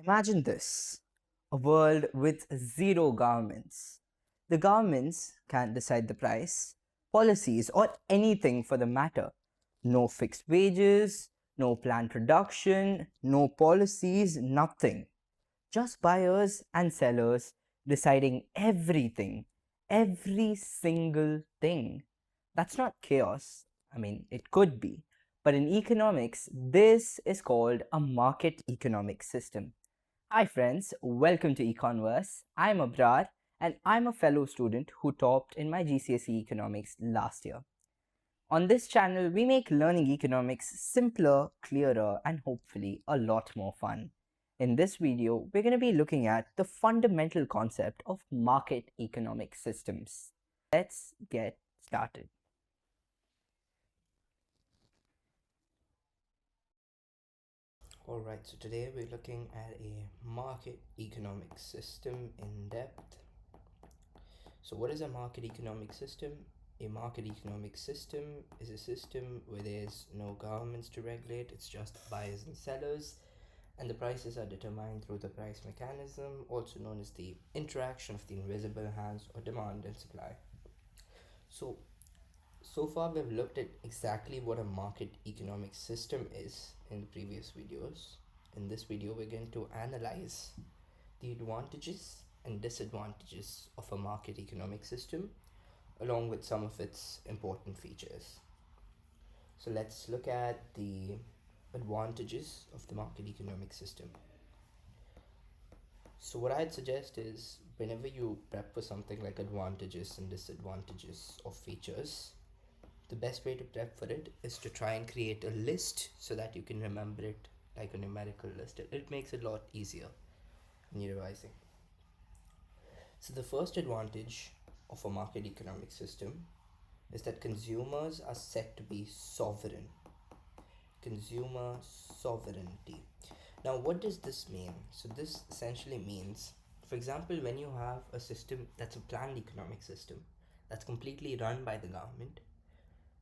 Imagine this, a world with zero governments. The governments can't decide the price, policies, or anything for the matter. No fixed wages, no planned production, no policies, nothing. Just buyers and sellers deciding everything, every single thing. That's not chaos. I mean, it could be. But in economics, this is called a market economic system. Hi, friends, welcome to Econverse. I'm Abrar, and I'm a fellow student who topped in my GCSE Economics last year. On this channel, we make learning economics simpler, clearer, and hopefully a lot more fun. In this video, we're going to be looking at the fundamental concept of market economic systems. Let's get started. Alright, so today we're looking at a market economic system in depth. So, what is a market economic system? A market economic system is a system where there's no governments to regulate, it's just buyers and sellers, and the prices are determined through the price mechanism, also known as the interaction of the invisible hands or demand and supply. So, so far we've looked at exactly what a market economic system is in the previous videos. In this video, we're going to analyze the advantages and disadvantages of a market economic system along with some of its important features. So let's look at the advantages of the market economic system. So what I'd suggest is whenever you prep for something like advantages and disadvantages of features, the best way to prep for it is to try and create a list so that you can remember it like a numerical list. It makes it a lot easier when you're revising. So, the first advantage of a market economic system is that consumers are set to be sovereign. Consumer sovereignty. Now, what does this mean? So, this essentially means, for example, when you have a system that's a planned economic system that's completely run by the government,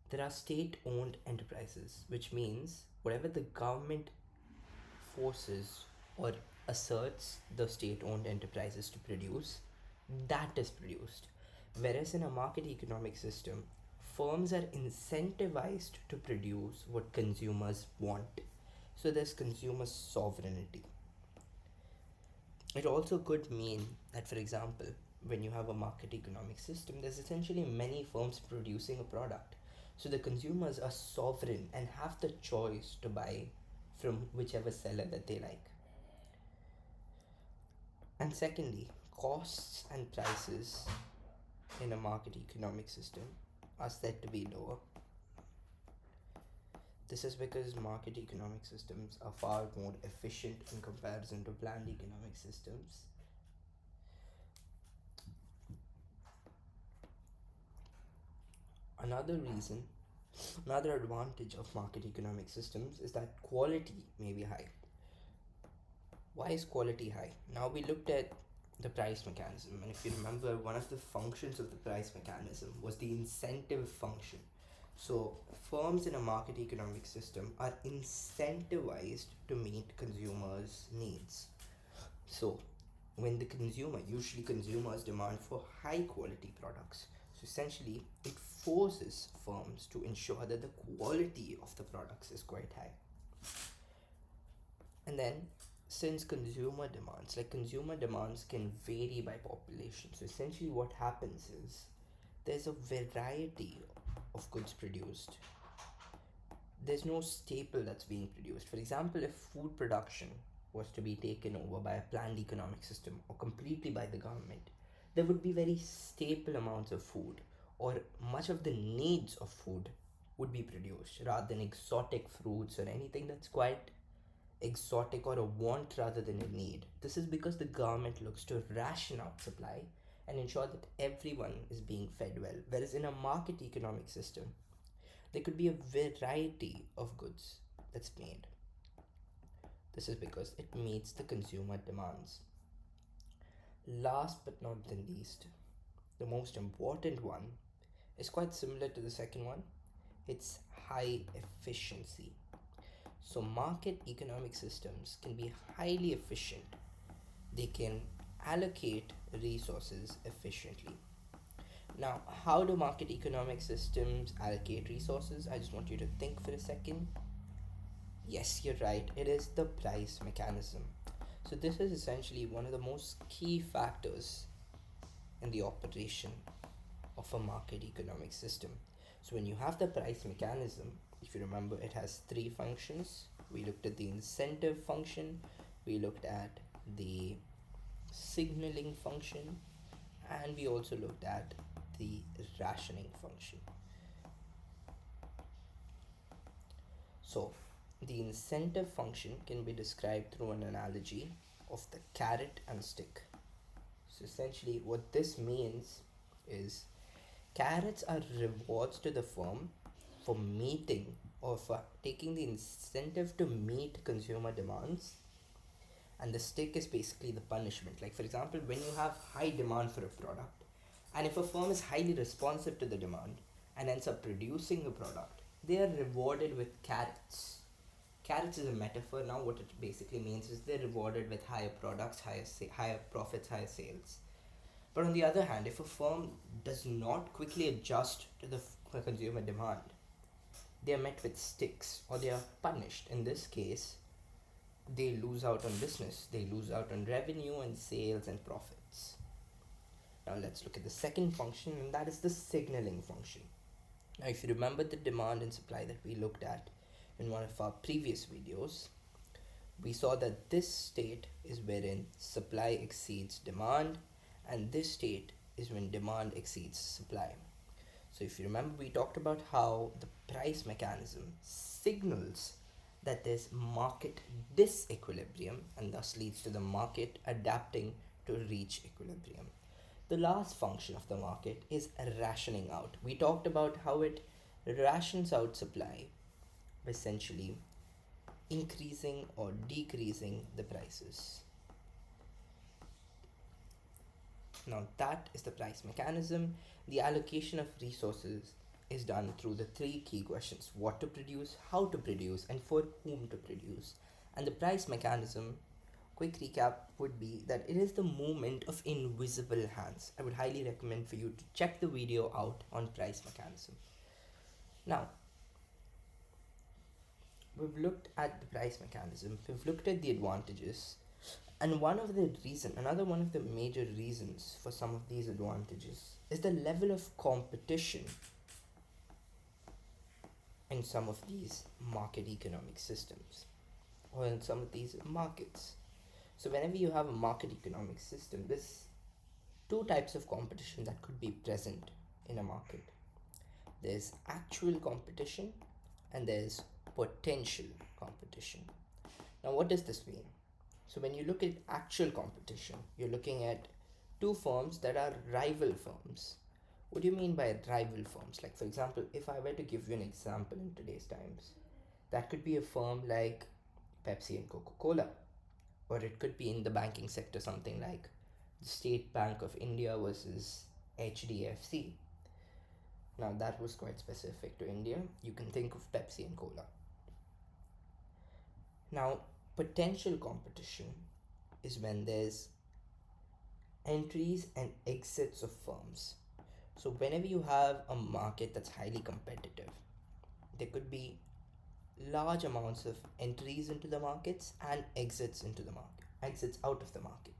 there are state owned enterprises, which means whatever the government forces or asserts the state owned enterprises to produce, that is produced. Whereas in a market economic system, firms are incentivized to produce what consumers want. So there's consumer sovereignty. It also could mean that, for example, when you have a market economic system, there's essentially many firms producing a product. So the consumers are sovereign and have the choice to buy from whichever seller that they like. And secondly, costs and prices in a market economic system are said to be lower. This is because market economic systems are far more efficient in comparison to planned economic systems. Another reason, another advantage of market economic systems is that quality may be high. Why is quality high? Now we looked at the price mechanism, and if you remember, one of the functions of the price mechanism was the incentive function. So, firms in a market economic system are incentivized to meet consumers' needs. So, when the consumer, usually consumers, demand for high quality products, so essentially it forces firms to ensure that the quality of the products is quite high. And then, since consumer demands can vary by population, so essentially what happens is there's a variety of goods produced. There's no staple that's being produced. For example, if food production was to be taken over by a planned economic system or completely by the government, there would be very staple amounts of food, or much of the needs of food would be produced rather than exotic fruits or anything that's quite exotic or a want rather than a need. This is because the government looks to ration out supply and ensure that everyone is being fed well. Whereas in a market economic system, there could be a variety of goods that's made. This is because it meets the consumer demands. Last but not the least, the most important one is quite similar to the second one. It's high efficiency. So, market economic systems can be highly efficient. They can allocate resources efficiently. Now, how do market economic systems allocate resources? I just want you to think for a second. Yes, you're right, it is the price mechanism. So, this is essentially one of the most key factors in the operation of a market economic system. So, when you have the price mechanism, if you remember, it has three functions. We looked at the incentive function, we looked at the signaling function, and we also looked at the rationing function. So, the incentive function can be described through an analogy of the carrot and stick. So, essentially, what this means is carrots are rewards to the firm for meeting or for taking the incentive to meet consumer demands, and the stick is basically the punishment. Like, for example, when you have high demand for a product, and if a firm is highly responsive to the demand and ends up producing a product, they are rewarded with carrots. Carrots is a metaphor. Now what it basically means is they're rewarded with higher products, higher profits, higher sales. But on the other hand, if a firm does not quickly adjust to the consumer demand, they are met with sticks or they are punished. In this case, they lose out on business, they lose out on revenue and sales and profits. Now let's look at the second function, and that is the signaling function. Now, if you remember the demand and supply that we looked at in one of our previous videos, we saw that this state is wherein supply exceeds demand, and this state is when demand exceeds supply. So, if you remember, we talked about how the price mechanism signals that there's market disequilibrium and thus leads to the market adapting to reach equilibrium. The last function of the market is rationing out. We talked about how it rations out supply, essentially increasing or decreasing the prices. Now, that is the price mechanism. The allocation of resources is done through the three key questions: what to produce, how to produce, and for whom to produce. And the price mechanism, quick recap, would be that it is the movement of invisible hands. I would highly recommend for you to check the video out on price mechanism. Now, we've looked at the price mechanism, we've looked at the advantages, and another one of the major reasons for some of these advantages is the level of competition in some of these market economic systems or in some of these markets. So, whenever you have a market economic system, there's two types of competition that could be present in a market: there's actual competition and there's potential competition. Now, what does this mean? So, when you look at actual competition, you're looking at two firms that are rival firms. What do you mean by rival firms? Like, for example, if I were to give you an example in today's times, that could be a firm like Pepsi and Coca Cola, or it could be in the banking sector, something like the State Bank of India versus HDFC. Now, that was quite specific to India. You can think of Pepsi and Cola. Now, potential competition is when there's entries and exits of firms. So, whenever you have a market that's highly competitive, there could be large amounts of entries into the markets and exits out of the market.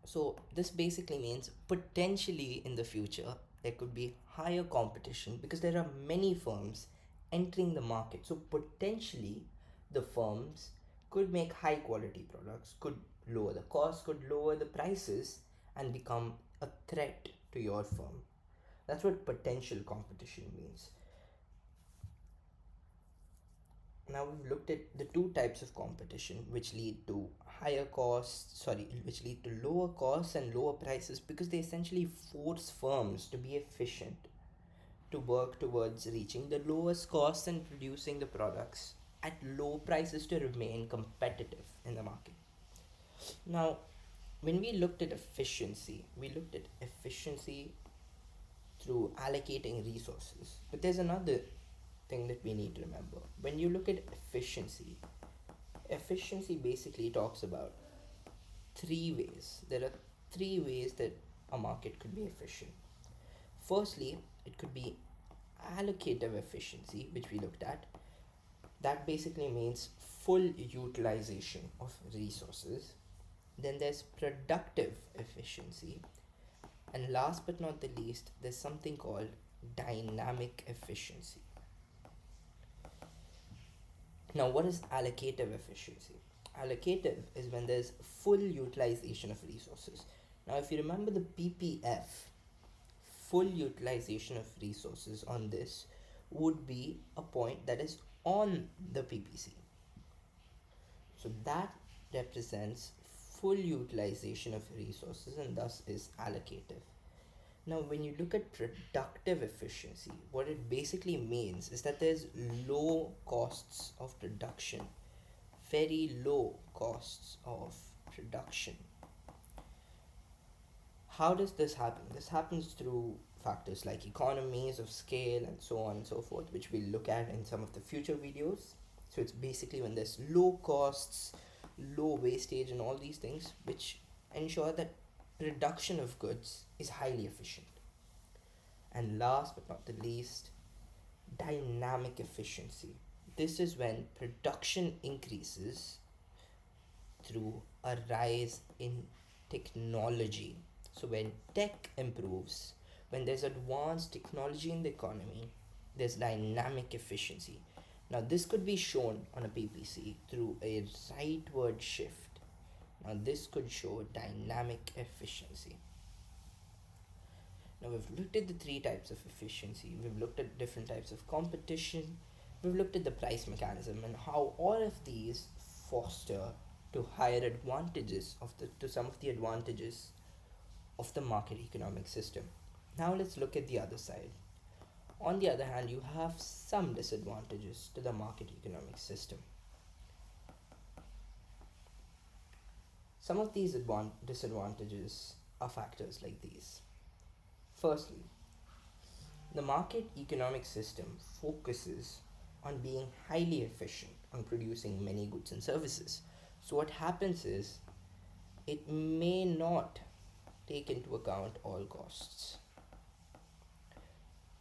So, this basically means potentially in the future there could be higher competition because there are many firms entering the market. So, potentially the firms could make high quality products, could lower the cost, could lower the prices, and become a threat to your firm. That's what potential competition means. Now we've looked at the two types of competition which lead to which lead to lower costs and lower prices, because they essentially force firms to be efficient, to work towards reaching the lowest costs and producing the products at low prices to remain competitive in the market. Now, when we looked at efficiency through allocating resources, but there's another thing that we need to remember. When you look at efficiency, efficiency basically talks about three ways. There are three ways that a market could be efficient. Firstly, it could be allocative efficiency, which we looked at. That basically means full utilization of resources. Then there's productive efficiency. And last but not the least, there's something called dynamic efficiency. Now, what is allocative efficiency? Allocative is when there's full utilization of resources. Now, if you remember the PPF, full utilization of resources on this would be a point that is on the PPC. So that represents full utilization of resources and thus is allocative. Now, when you look at productive efficiency, what it basically means is that there's low costs of production, very low costs of production. How does this happen? This happens through factors like economies of scale and so on and so forth, which we'll look at in some of the future videos. So it's basically when there's low costs, low wastage, and all these things, which ensure that production of goods is highly efficient. And last but not the least, dynamic efficiency. This is when production increases through a rise in technology. So when tech improves, when there's advanced technology in the economy, there's dynamic efficiency. Now this could be shown on a PPC through a rightward shift. Now this could show dynamic efficiency. Now we've looked at the three types of efficiency, we've looked at different types of competition, we've looked at the price mechanism and how all of these foster to higher advantages to some of the advantages of the market economic system. Now let's look at the other side. On the other hand, you have some disadvantages to the market economic system. Some of these disadvantages are factors like these. Firstly, the market economic system focuses on being highly efficient, on producing many goods and services. So what happens is, it may not take into account all costs.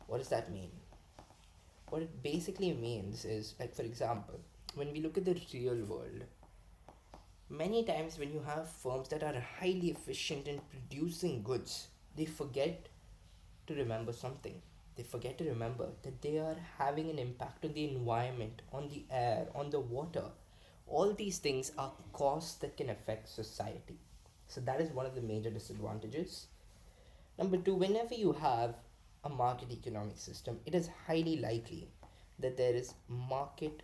What does that mean? What it basically means is, like for example, when we look at the real world, many times when you have firms that are highly efficient in producing goods, they forget to remember something. They forget to remember that they are having an impact on the environment, on the air, on the water. All these things are costs that can affect society. So that is one of the major disadvantages. Number two, whenever you have a market economic system, it is highly likely that there is market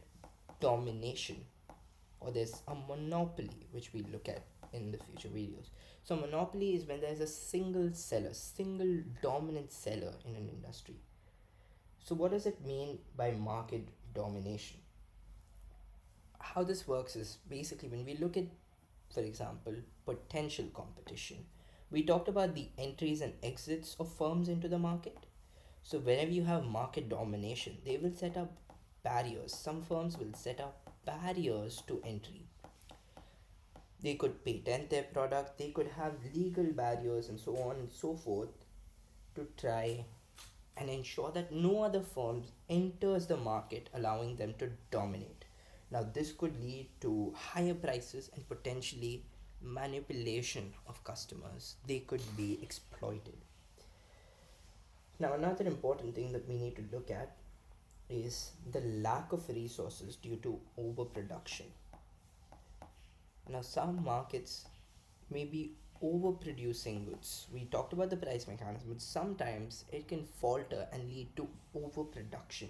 domination or there's a monopoly, which we look at in the future videos. So monopoly is when there's a single seller, single dominant seller in an industry. So what does it mean by market domination? How this works is basically when we look at, for example, potential competition, we talked about the entries and exits of firms into the market. So whenever you have market domination, they will set up barriers. Some firms will set up barriers to entry. They could patent their product, they could have legal barriers and so on and so forth to try and ensure that no other firms enters the market, allowing them to dominate. Now this could lead to higher prices and potentially manipulation of customers. They could be exploited. Now another important thing that we need to look at is the lack of resources due to overproduction. Now some markets may be overproducing goods. We talked about the price mechanism, but sometimes it can falter and lead to overproduction.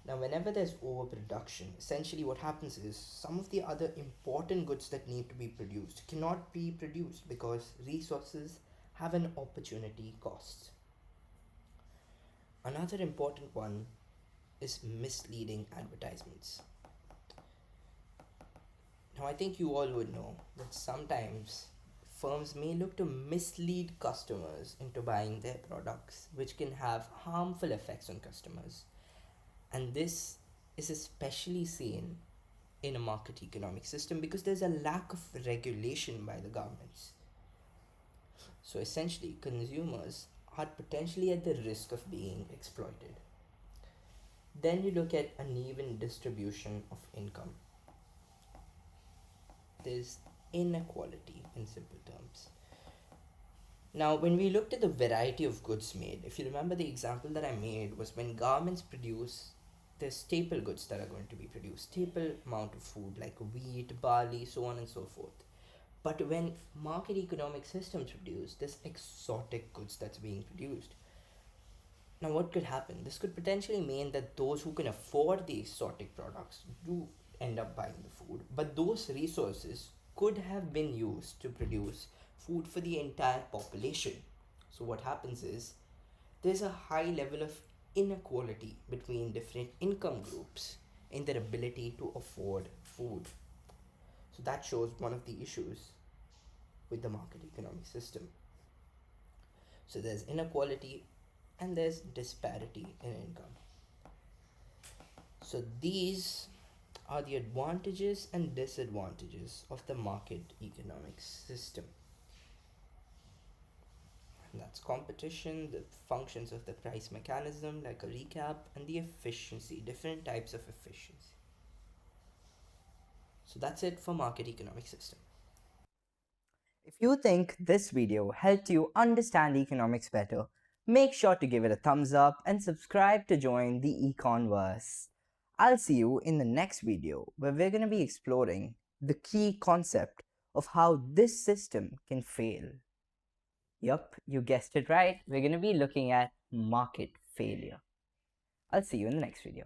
Now whenever there's overproduction, essentially what happens is some of the other important goods that need to be produced cannot be produced because resources have an opportunity cost. Another important one is misleading advertisements. Now, I think you all would know that sometimes firms may look to mislead customers into buying their products, which can have harmful effects on customers. And this is especially seen in a market economic system because there's a lack of regulation by the governments. So essentially, consumers are potentially at the risk of being exploited. Then you look at uneven distribution of income. There's inequality in simple terms. Now, when we looked at the variety of goods made, if you remember the example that I made was when garments produce the staple goods that are going to be produced, staple amount of food like wheat, barley, so on and so forth. But when market economic systems produce this exotic goods that's being produced, now what could happen? This could potentially mean that those who can afford the exotic products do end up buying the food, but those resources could have been used to produce food for the entire population. So what happens is there's a high level of inequality between different income groups in their ability to afford food. So that shows one of the issues with the market economic system. So there's inequality and there's disparity in income. So these are the advantages and disadvantages of the market economic system. And that's competition, the functions of the price mechanism, like a recap, and the efficiency, different types of efficiency. So that's it for market economic system. If you think this video helped you understand economics better, make sure to give it a thumbs up and subscribe to join the Econverse. I'll see you in the next video where we're going to be exploring the key concept of how this system can fail. Yup, you guessed it right. We're going to be looking at market failure. I'll see you in the next video.